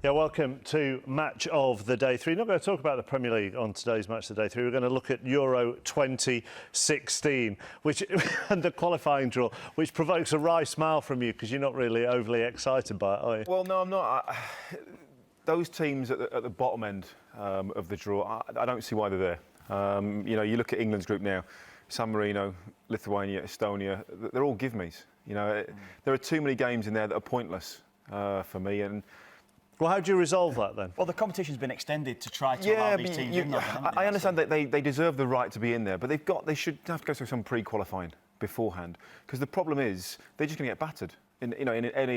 Yeah, welcome to Match of the Day 3. Not going to talk about the Premier League on today's Match of the Day 3. We're going to look at Euro 2016, which and the qualifying draw, which provokes a wry smile from you because you're not really overly excited by it, are you? Well, no, I'm not. Those teams at the bottom end of the draw, I don't see why they're there. You look at England's group now, San Marino, Lithuania, Estonia, they're all give-me's. There are too many games in there that are pointless for me. And well, how do you resolve that then? Well, the competition's been extended to try to allow these teams in there. I understand that they deserve the right to be in there, but they should have to go through some pre-qualifying beforehand. Because the problem is they're just going to get battered in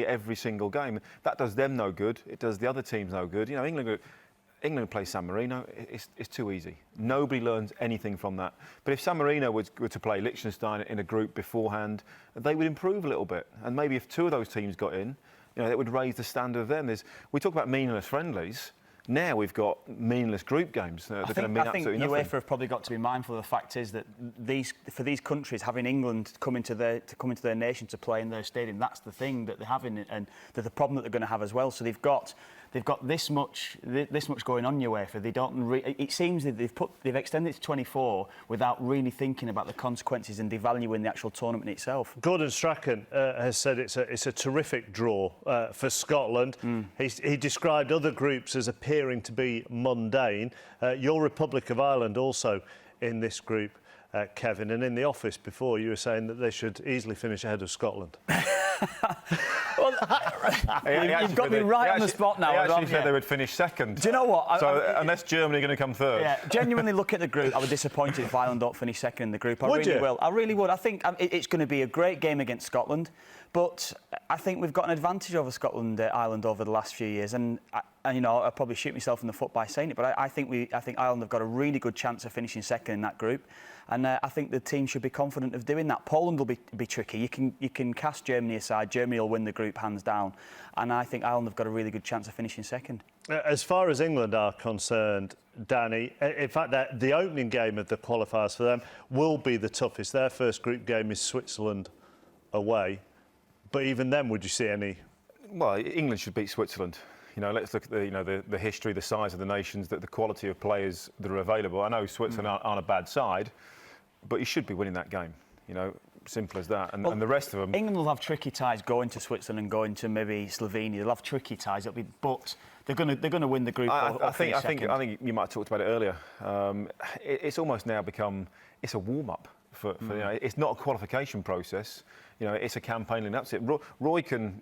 every single game. That does them no good. It does the other teams no good. England plays San Marino. It's too easy. Nobody learns anything from that. But if San Marino were to play Liechtenstein in a group beforehand, they would improve a little bit. And maybe if two of those teams got in, that would raise the standard of them. We talk about meaningless friendlies. Now we've got meaningless group games. They're going to mean absolutely nothing. I think UEFA have probably got to be mindful of the fact is that for these countries, having England come into their nation to play in their stadium, that's the thing that they're having, and the problem that they're going to have as well. So they've got this much going on UEFA. They don't. It seems that they've extended it to 24 without really thinking about the consequences and devaluing the actual tournament itself. Gordon Strachan has said it's a terrific draw for Scotland. He described other groups as appearing to be mundane. Your Republic of Ireland also in this group, Kevin, and in the office before you were saying that they should easily finish ahead of Scotland. Well, you've got me right on the spot now. He actually said they would finish second. Do you know what? Unless Germany are going to come third. Yeah, genuinely look at the group. I was disappointed if Ireland don't finish second in the group. Would you? I really would. I think it's going to be a great game against Scotland, but I think we've got an advantage over Scotland, Ireland over the last few years, and I'll probably shoot myself in the foot by saying it, but I think Ireland have got a really good chance of finishing second in that group, and I think the team should be confident of doing that. Poland will be tricky. You can cast Germany aside. Germany will win the group hands down, and I think Ireland have got a really good chance of finishing second. As far as England are concerned, Danny, in fact, the opening game of the qualifiers for them will be the toughest. Their first group game is Switzerland away, but even then, would you see any? Well, England should beat Switzerland. Let's look at the history, the size of the nations, the quality of players that are available. I know Switzerland aren't a bad side, but you should be winning that game. Simple as that. And the rest of them. England will have tricky ties going to Switzerland and going to maybe Slovenia. They'll have tricky ties. But they're going to win the group. I think you might have talked about it earlier. It's almost now become a warm up for it's not a qualification process. It's a campaign leading up to it. Roy can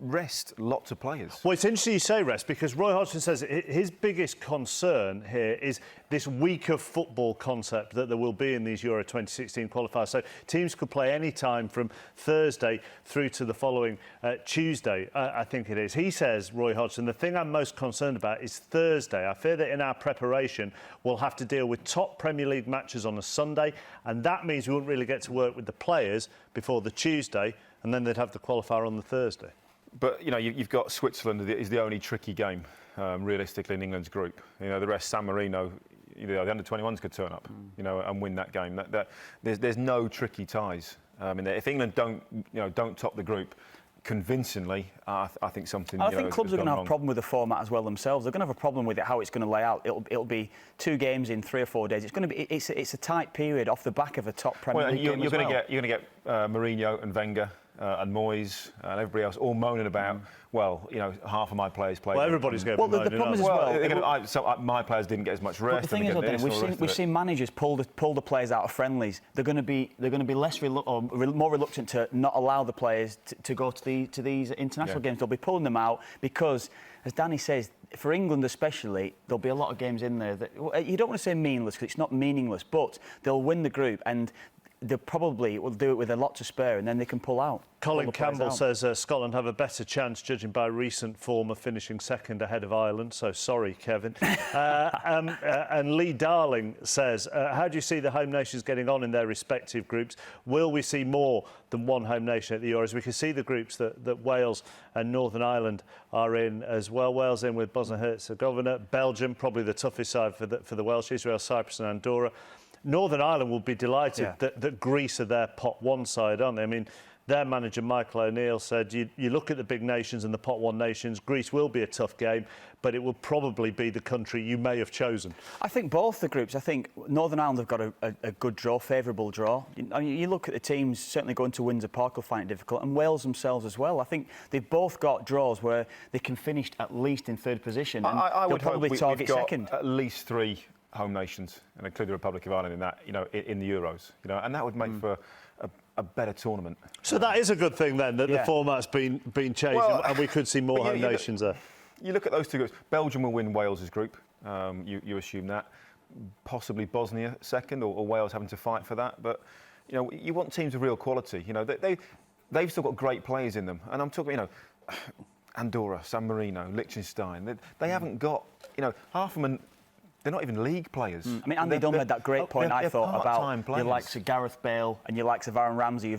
rest lots of players. Well, it's interesting you say rest, because Roy Hodgson says his biggest concern here is this week of football concept that there will be in these Euro 2016 qualifiers. So teams could play any time from Thursday through to the following Tuesday, I think it is. He says, Roy Hodgson, the thing I'm most concerned about is Thursday. I fear that in our preparation we'll have to deal with top Premier League matches on a Sunday, and that means we won't really get to work with the players before the Tuesday, and then they'd have the qualifier on the Thursday. But, you've got Switzerland is the only tricky game, realistically, in England's group. The rest, San Marino, the under-21s could turn up, and win that game. There's no tricky ties in there. If England don't top the group convincingly, I think something. I think clubs are going to have a problem with the format as well themselves. They're going to have a problem with how it's going to lay out. It'll be 2 games in 3 or 4 days. It's going to be it's a tight period off the back of a top Premier League game. You're going to get Mourinho and Wenger and Moyes and everybody else all moaning about. Half of my players played. Well, everybody's going to be moaning. The problem is as well. My players didn't get as much rest. But the thing is, we've seen managers pull the players out of friendlies. They're going to be more reluctant to not allow the players to go to these international games. They'll be pulling them out because, as Danny says, for England especially, there'll be a lot of games in there that you don't want to say meaningless, because it's not meaningless, but they'll win the group and they probably will do it with a lot to spare, and then they can pull out. Colin Campbell says Scotland have a better chance, judging by recent form, of finishing second ahead of Ireland. So sorry, Kevin. And Lee Darling says, how do you see the home nations getting on in their respective groups? Will we see more than one home nation at the Euros? We can see the groups that Wales and Northern Ireland are in as well. Wales in with Bosnia-Hercegovina. Belgium, probably the toughest side for the Welsh. Israel, Cyprus and Andorra. Northern Ireland will be delighted Yeah. that Greece are their pot one side, aren't they? I mean, their manager, Michael O'Neill, said you look at the big nations and the pot one nations, Greece will be a tough game, but it will probably be the country you may have chosen. I think both the groups. I think Northern Ireland have got a good draw, favourable draw. I mean, you look at the teams certainly going to Windsor Park will find it difficult, and Wales themselves as well. I think they've both got draws where they can finish at least in third position, and I they'll would hope probably target we've got second. at least 3 home nations, and include the Republic of Ireland in that, in the Euros, and that would make for a better tournament. So that is a good thing then, that the Yeah. format's been changed, Well, and we could see more but home nations there. You look at those two groups. Belgium will win Wales's group. You assume that. Possibly Bosnia second, or Wales having to fight for that. But you want teams of real quality. They've still got great players in them, and I'm talking Andorra, San Marino, Liechtenstein. They haven't got half of them. They're not even league players. I mean, Andy Dunn made that great point, I thought, about players. your likes of Gareth Bale and your likes of Aaron Ramsey.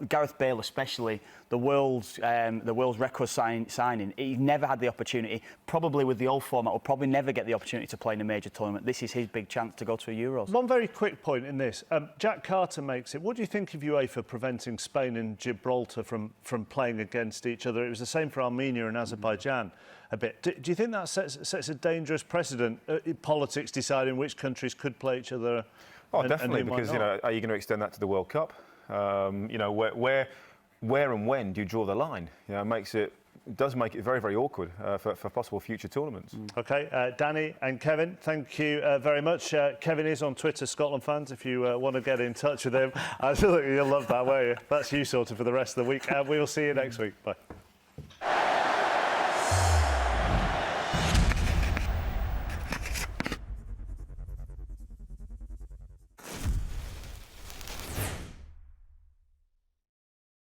Gareth Bale especially, the world's record signing. He never had the opportunity. Probably with the old format, will probably never get the opportunity to play in a major tournament. This is his big chance to go to a Euros. One very quick point in this. Jack Carter makes it. What do you think of UEFA preventing Spain and Gibraltar from playing against each other? It was the same for Armenia and Azerbaijan a bit. Do you think that sets a dangerous precedent? Politics deciding which countries could play each other? Definitely, because are you going to extend that to the World Cup? Where and when do you draw the line? It does make it very, very awkward for possible future tournaments. OK, Danny and Kevin, thank you very much. Kevin is on Twitter, Scotland fans, if you want to get in touch with him. I think you'll love that, won't you? That's you sorted for the rest of the week. We will see you next week. Bye.